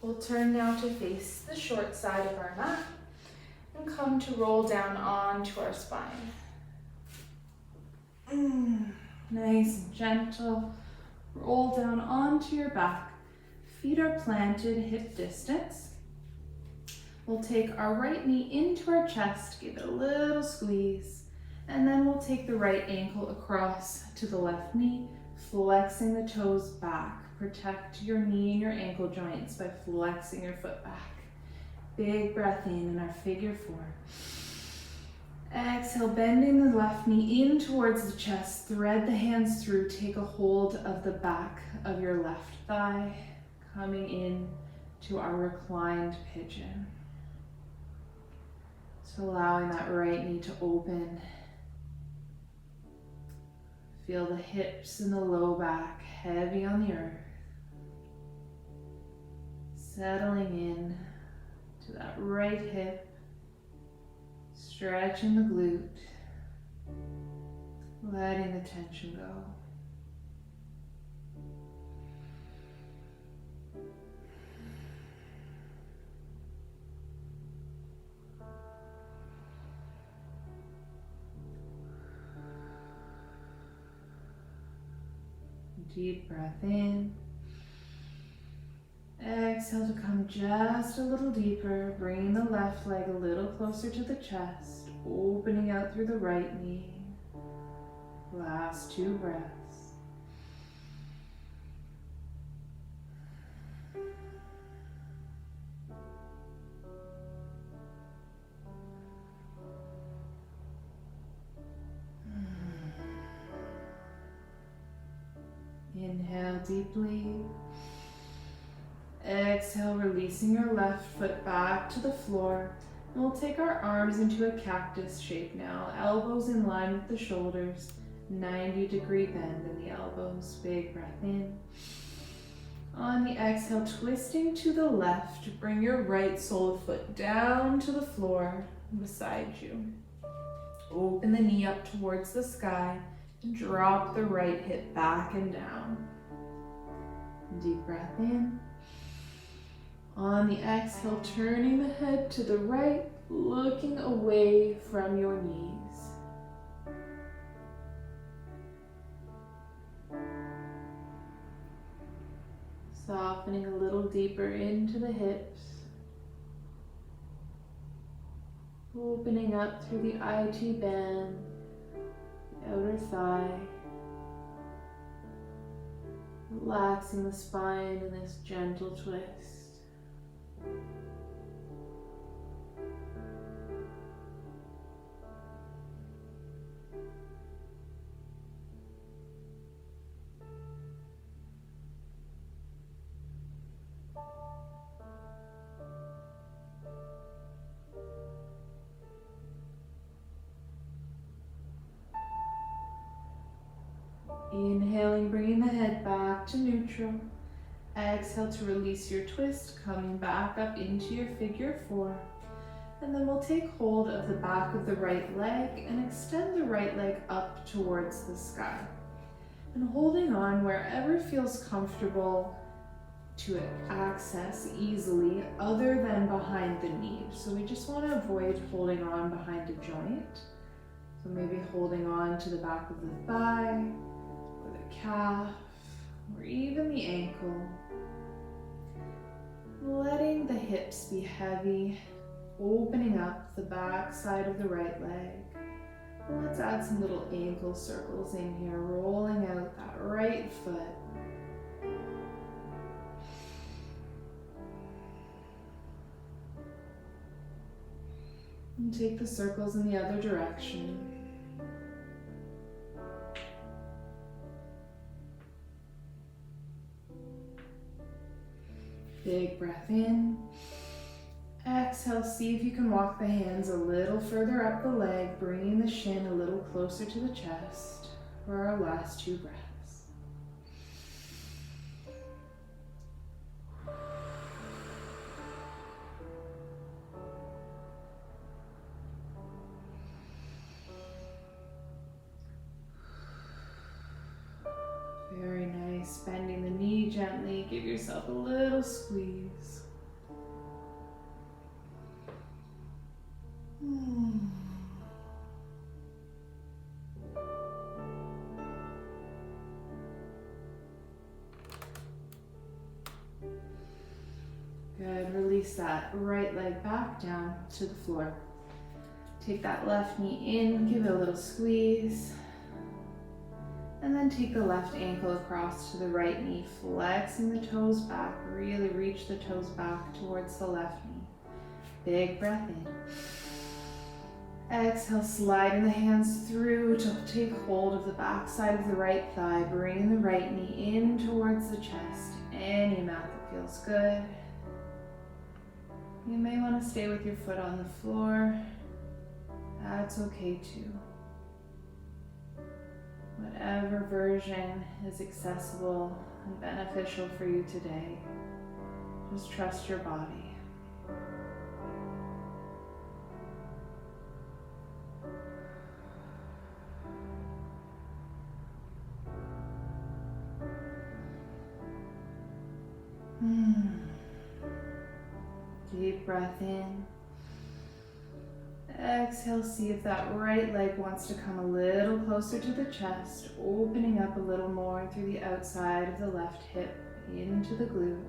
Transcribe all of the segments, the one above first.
We'll turn now to face the short side of our mat and come to roll down onto our spine. Nice and gentle. Roll down onto your back. Feet are planted hip distance. We'll take our right knee into our chest, give it a little squeeze, and then we'll take the right ankle across to the left knee, flexing the toes back. Protect your knee and your ankle joints by flexing your foot back. Big breath in our figure four. Exhale, bending the left knee in towards the chest. Thread the hands through. Take a hold of the back of your left thigh, coming in to our reclined pigeon. So allowing that right knee to open. Feel the hips and the low back heavy on the earth. Settling in to that right hip, stretching the glute, letting the tension go. Deep breath in. Exhale to come just a little deeper, bringing the left leg a little closer to the chest, opening out through the right knee. Last 2 breaths. Inhale deeply. Exhale, releasing your left foot back to the floor. And we'll take our arms into a cactus shape now. Elbows in line with the shoulders. 90-degree bend in the elbows. Big breath in. On the exhale, twisting to the left. Bring your right sole foot down to the floor beside you. Open the knee up towards the sky. Drop the right hip back and down. Deep breath in. On the exhale, turning the head to the right, looking away from your knees. Softening a little deeper into the hips. Opening up through the IT band, the outer thigh. Relaxing the spine in this gentle twist. Inhaling, bringing the head back to neutral. Exhale to release your twist, coming back up into your figure four. And then we'll take hold of the back of the right leg and extend the right leg up towards the sky. And holding on wherever feels comfortable to access easily other than behind the knee. So we just want to avoid holding on behind a joint. So maybe holding on to the back of the thigh, or the calf, or even the ankle. Letting the hips be heavy, opening up the back side of the right leg. And let's add some little ankle circles in here, rolling out that right foot. And take the circles in the other direction. Big breath in. Exhale, see if you can walk the hands a little further up the leg, bringing the shin a little closer to the chest for our last 2 breaths. Very nice. Bending the knee gently. Give yourself a little squeeze. Good, release that right leg back down to the floor. Take that left knee in, give it a little squeeze. And then take the left ankle across to the right knee, flexing the toes back. Really reach the toes back towards the left knee. Big breath in. Exhale, sliding the hands through to take hold of the back side of the right thigh, bringing the right knee in towards the chest. Any amount that feels good. You may want to stay with your foot on the floor. That's okay too. Whatever version is accessible and beneficial for you today, just trust your body. Deep breath in. Exhale, see if that right leg wants to come a little closer to the chest, opening up a little more through the outside of the left hip into the glute.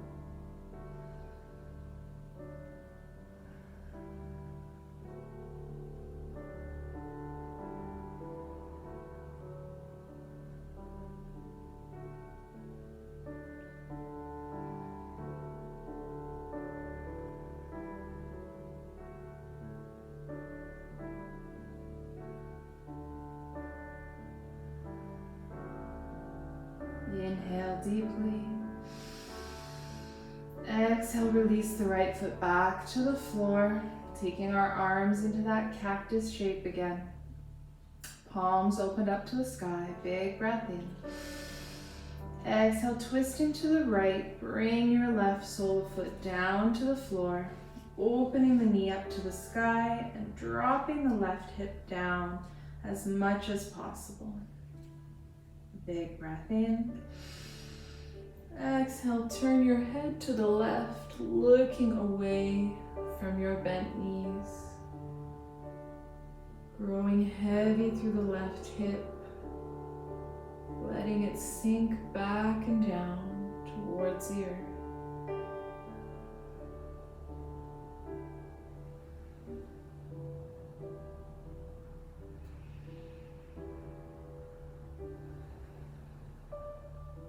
Inhale deeply. Exhale, release the right foot back to the floor, taking our arms into that cactus shape again. Palms opened up to the sky, big breath in. Exhale, twisting to the right, bring your left sole foot down to the floor, opening the knee up to the sky and dropping the left hip down as much as possible. Big breath in. Exhale, turn your head to the left, looking away from your bent knees. Growing heavy through the left hip, letting it sink back and down towards the earth.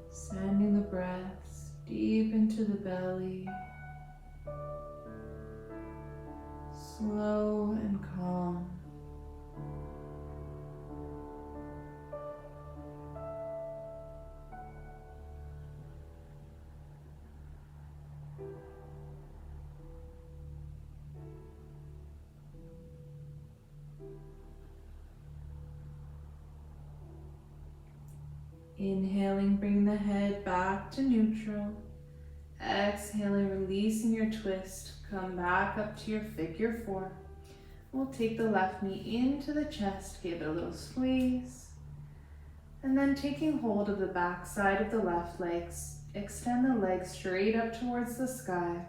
Sending the breaths deep into the belly, slow and calm. Inhaling, bring the head back to neutral. Exhaling, releasing your twist. Come back up to your figure four. We'll take the left knee into the chest, give it a little squeeze. And then taking hold of the back side of the left leg, extend the leg straight up towards the sky.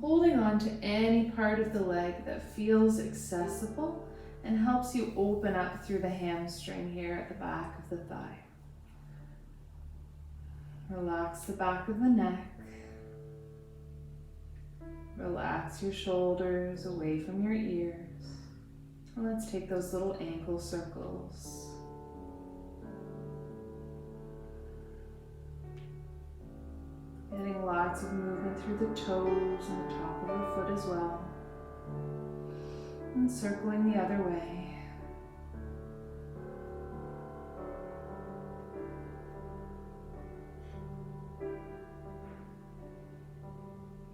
Holding on to any part of the leg that feels accessible and helps you open up through the hamstring here at the back of the thigh. Relax the back of the neck. Relax your shoulders away from your ears. And let's take those little ankle circles. Getting lots of movement through the toes and the top of your foot as well. And circling the other way.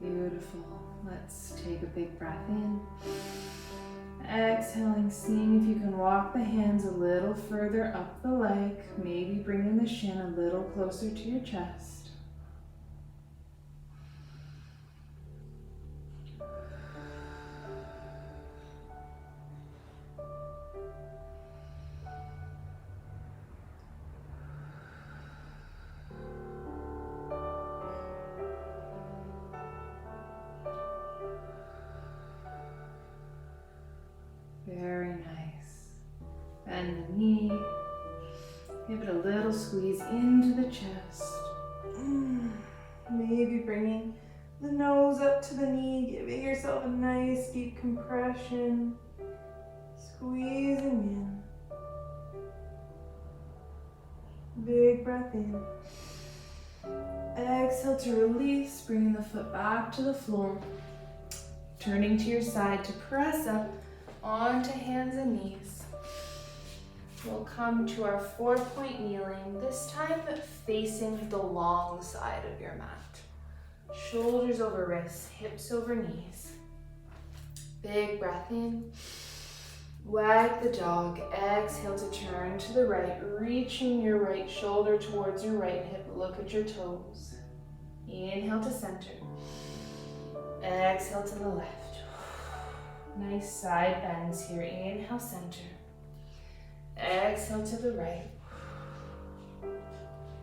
Beautiful. Let's take a big breath in. Exhaling, seeing if you can walk the hands a little further up the leg, maybe bringing the shin a little closer to your chest. Very nice. Bend the knee. Give it a little squeeze into the chest. Maybe bringing the nose up to the knee, giving yourself a nice deep compression. Squeezing in. Big breath in. Exhale to release, bringing the foot back to the floor. Turning to your side to press up onto hands and knees. We'll come to our 4-point kneeling, this time facing the long side of your mat. Shoulders over wrists, hips over knees. Big breath in. Wag the dog. Exhale to turn to the right, reaching your right shoulder towards your right hip. Look at your toes. Inhale to center. Exhale to the left. Nice side bends here. Inhale, center. Exhale to the right.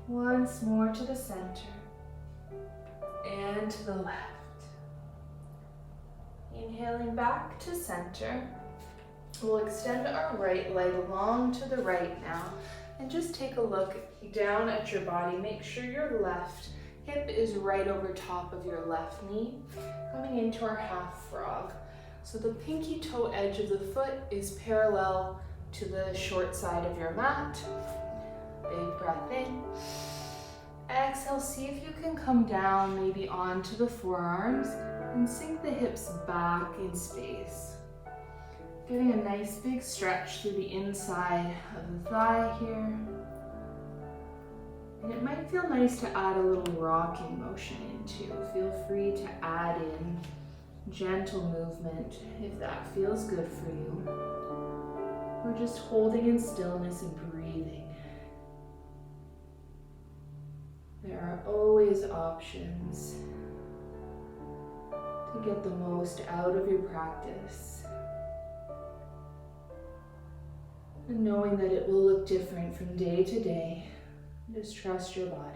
Once more to the center. And to the left. Inhaling back to center. We'll extend our right leg long to the right now. And just take a look down at your body. Make sure your left hip is right over top of your left knee. Coming into our half frog. So the pinky toe edge of the foot is parallel to the short side of your mat. Big breath in. Exhale, see if you can come down maybe onto the forearms and sink the hips back in space. Getting a nice big stretch through the inside of the thigh here. And it might feel nice to add a little rocking motion in too. Feel free to add in gentle movement if that feels good for you. We're just holding in stillness and breathing. There are always options to get the most out of your practice. And knowing that it will look different from day to day, just trust your body.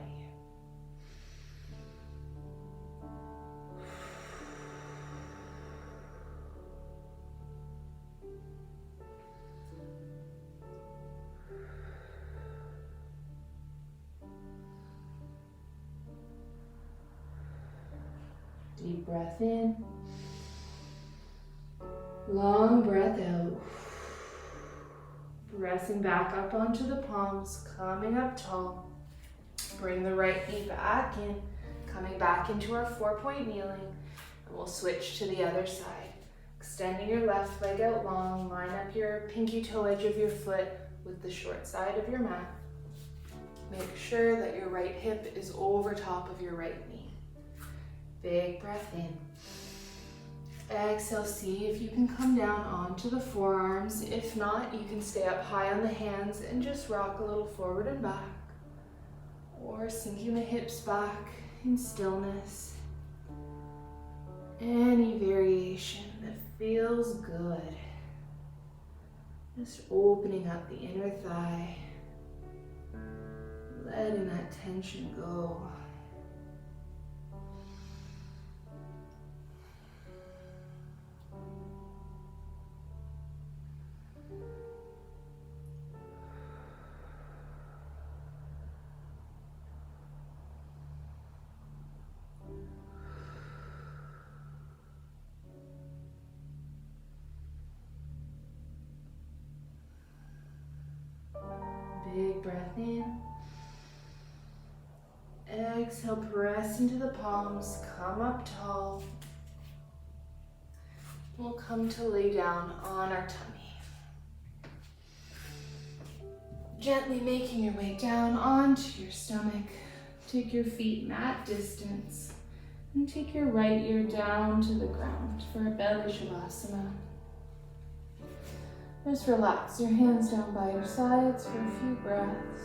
Deep breath in. Long breath out. Pressing back up onto the palms, coming up tall. Bring the right knee back in, coming back into our 4-point kneeling. And we'll switch to the other side. Extending your left leg out long, line up your pinky toe edge of your foot with the short side of your mat. Make sure that your right hip is over top of your right knee. Big breath in. Exhale, see if you can come down onto the forearms. If not, you can stay up high on the hands and just rock a little forward and back. Or sinking the hips back in stillness. Any variation that feels good. Just opening up the inner thigh. Letting that tension go. Big breath in. Exhale, press into the palms, come up tall. We'll come to lay down on our tummy. Gently making your way down onto your stomach. Take your feet mat distance and take your right ear down to the ground for a belly shavasana. Just relax your hands down by your sides for a few breaths.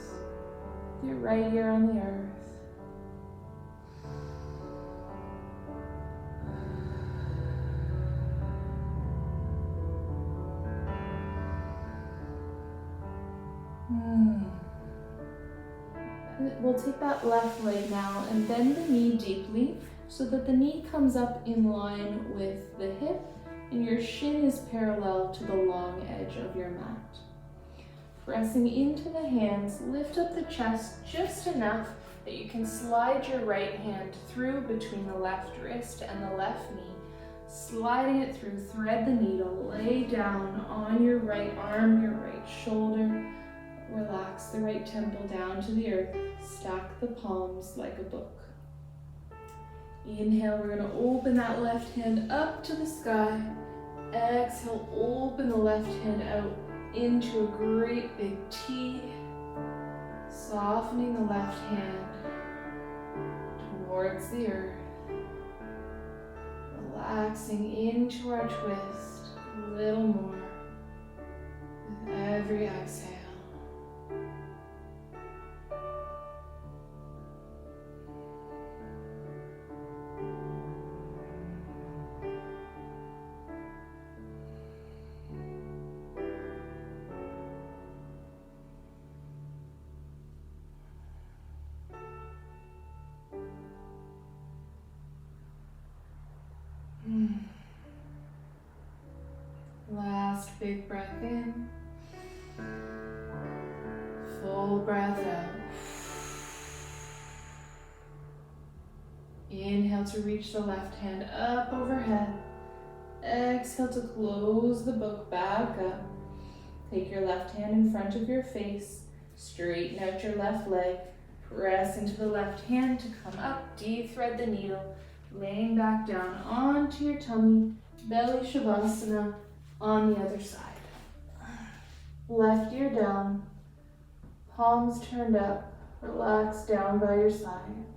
Your right ear on the earth. We'll take that left leg now and bend the knee deeply so that the knee comes up in line with the hip and your shin is parallel to the long edge of your mat. Pressing into the hands, lift up the chest just enough that you can slide your right hand through between the left wrist and the left knee. Sliding it through, thread the needle, lay down on your right arm, your right shoulder. Relax the right temple down to the earth. Stack the palms like a book. Inhale, we're going to open that left hand up to the sky. Exhale, open the left hand out into a great big T. Softening the left hand towards the earth. Relaxing into our twist a little more with every exhale. Last big breath in. Full breath out. Inhale to reach the left hand up overhead. Exhale to close the book back up. Take your left hand in front of your face. Straighten out your left leg. Press into the left hand to come up. De-thread the needle. Laying back down onto your tummy. Belly Shavasana on the other side. Left ear down. Palms turned up. Relax down by your sides.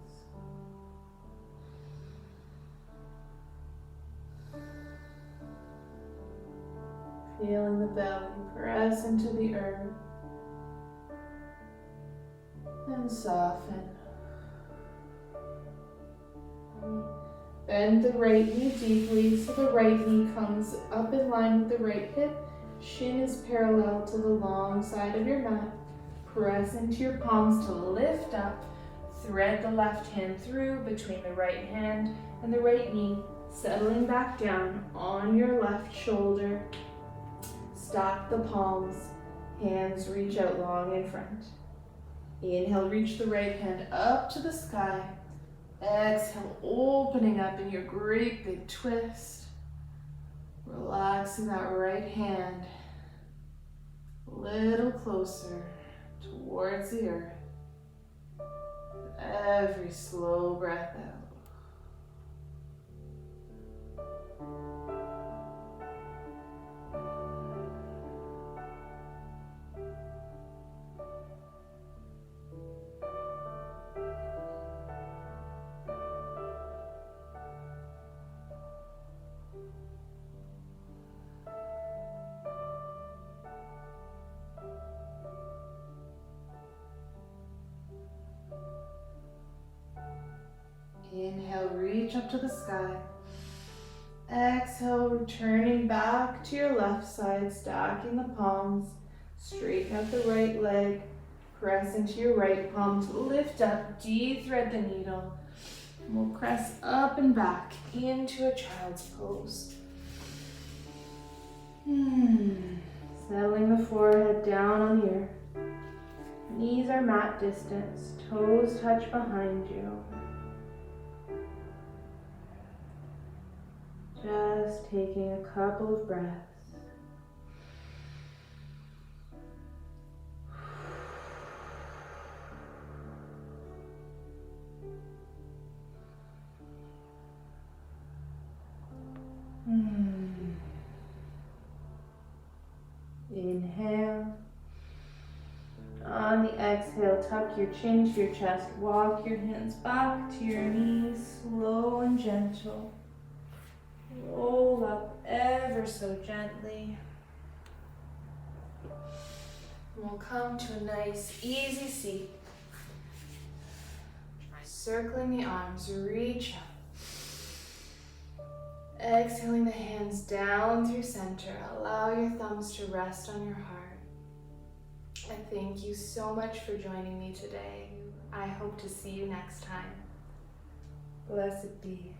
Feeling the belly press into the earth. And soften. Bend the right knee deeply so the right knee comes up in line with the right hip. Shin is parallel to the long side of your mat. Press into your palms to lift up. Thread the left hand through between the right hand and the right knee, settling back down on your left shoulder. Stack the palms. Hands reach out long in front. Inhale, reach the right hand up to the sky. Exhale, opening up in your great big twist. Relaxing that right hand a little closer towards the earth. With every slow breath out. Inhale, reach up to the sky. Exhale, returning back to your left side, stacking the palms. Straighten out the right leg. Press into your right palm to lift up, de-thread the needle. And we'll press up and back into a child's pose. Settling the forehead down on the earth. Knees are mat distance, toes touch behind you. Just taking a couple of breaths. Inhale. On the exhale, tuck your chin to your chest. Walk your hands back to your knees, slow and gentle. Roll up ever so gently. We'll come to a nice, easy seat. Circling the arms, reach up. Exhaling the hands down through center. Allow your thumbs to rest on your heart. I thank you so much for joining me today. I hope to see you next time. Blessed be.